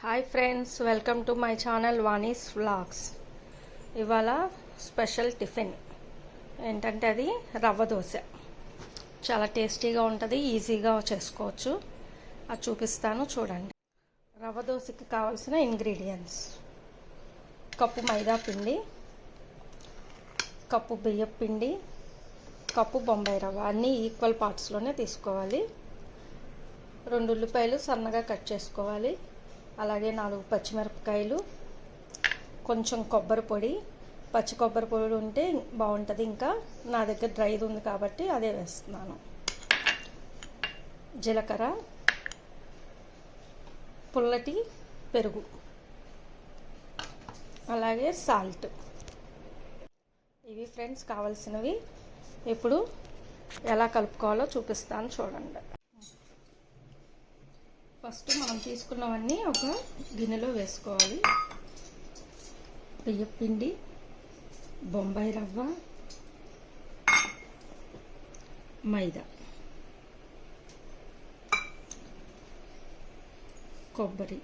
Hi friends, welcome to my channel Vani's vlogs. ఇవాళ special tiffin ఏంటంటే అది రవ్వ దోశ. చాలా టేస్టీగా ఉంటుంది, ఈజీగా చేసుకోవచ్చు. అది చూపిస్తాను చూడండి. రవ్వ దోశకి కావాల్సిన ఇంగ్రీడియంట్స్: కప్పు మైదా పిండి, కప్పు బియ్యం పిండి, కప్పు బొంబాయి రవ్వ. అన్నీ ఈక్వల్ పార్ట్స్లోనే తీసుకోవాలి. 2 ఉల్లిపాయలు సన్నగా కట్ చేసుకోవాలి. అలాగే 4 పచ్చిమిరపకాయలు, కొంచెం కొబ్బరి పొడి. పచ్చి కొబ్బరి పొడి ఉంటే బాగుంటుంది, ఇంకా నా దగ్గర డ్రైది ఉంది కాబట్టి అదే వేస్తున్నాను. జీలకర్ర, పుల్లటి పెరుగు, అలాగే సాల్ట్. ఇవి ఫ్రెండ్స్ కావాల్సినవి. ఇప్పుడు ఎలా కలుపుకోవాలో చూపిస్తాను చూడండి. ఫస్ట్ మనం తీసుకున్నవన్నీ ఒక గిన్నెలో వేసుకోవాలి. బియ్యం పిండి, బొంబాయి రవ్వ, మైదా, కొబ్బరి,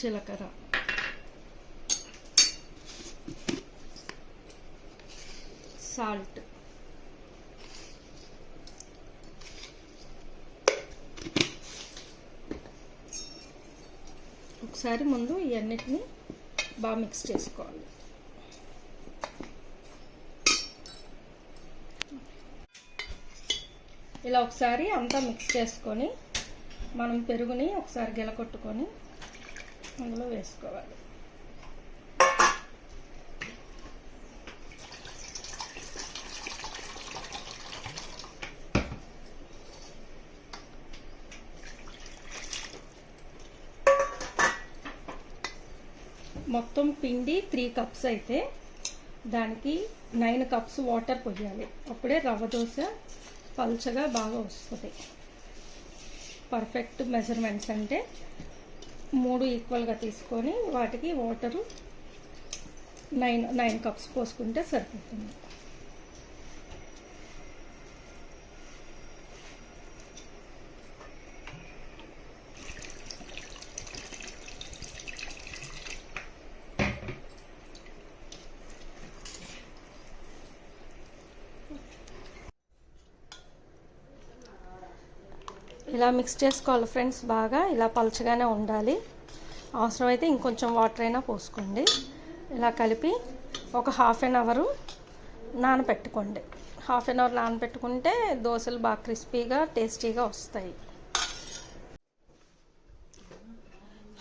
జీలకర్ర, సాల్ట్, ఒకసారి ముందు ఇవన్నిటిని బాగా మిక్స్ చేసుకోవాలి. ఇలా ఒకసారి అంతా మిక్స్ చేసుకొని మనం పెరుగుని ఒకసారి గిలకొట్టుకొని అందులో వేసుకోవాలి. మొత్తం పిండి 3 కప్స్ అయితే దానికి 9 కప్స్ వాటర్ పోయాలి. అప్పుడే రవ్వ దోశ పల్చగా బాగా వస్తుంది. పర్ఫెక్ట్ మెజర్మెంట్స్ అంటే 3 ఈక్వల్గా తీసుకొని వాటికి వాటరు 9 కప్స్ పోసుకుంటే సరిపోతుంది. ఇలా మిక్స్ చేసుకోవాలి ఫ్రెండ్స్. బాగా ఇలా పలచగానే ఉండాలి. అవసరమైతే ఇంకొంచెం వాటర్ అయినా పోసుకోండి. ఇలా కలిపి ఒక ½ అవర్ నానబెట్టుకోండి. ½ అవర్ నానబెట్టుకుంటే దోశలు బాగా క్రిస్పీగా టేస్టీగా వస్తాయి.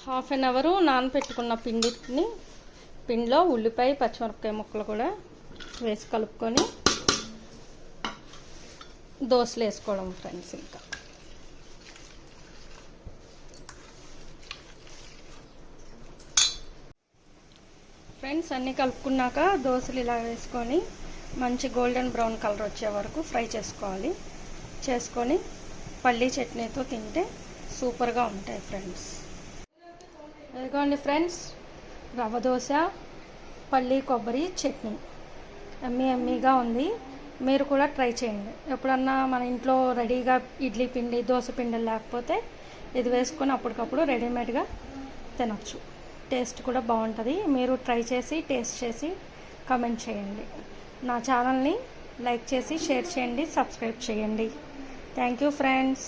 ½ అవర్ నానబెట్టుకున్న పిండిలో ఉల్లిపాయ, పచ్చిమిరపకాయ ముక్కలు కూడా వేసి కలుపుకొని దోశలు వేసుకోవడం ఫ్రెండ్స్. ఇంకా ఫ్రెండ్స్ అన్నీ కలుపుకున్నాక దోశలు ఇలా వేసుకొని మంచి గోల్డెన్ బ్రౌన్ కలర్ వచ్చే వరకు ఫ్రై చేసుకొని పల్లీ చట్నీతో తింటే సూపర్గా ఉంటాయి ఫ్రెండ్స్. ఇదిగోండి ఫ్రెండ్స్, రవ్వ దోశ, పల్లీ కొబ్బరి చట్నీ ఎమ్మీగా ఉంది. మీరు కూడా ట్రై చేయండి. ఎప్పుడన్నా మన ఇంట్లో రెడీగా ఇడ్లీ పిండి, దోశ పిండి లేకపోతే ఇది వేసుకొని అప్పటికప్పుడు రెడీమేడ్గా తినొచ్చు. టేస్ట్ కూడా బాగుంటుంది. మీరు ట్రై చేసి టేస్ట్ చేసి కామెంట్ చేయండి. నా ఛానల్ని లైక్ చేసి షేర్ చేయండి, సబ్స్క్రైబ్ చేయండి. Thank you friends.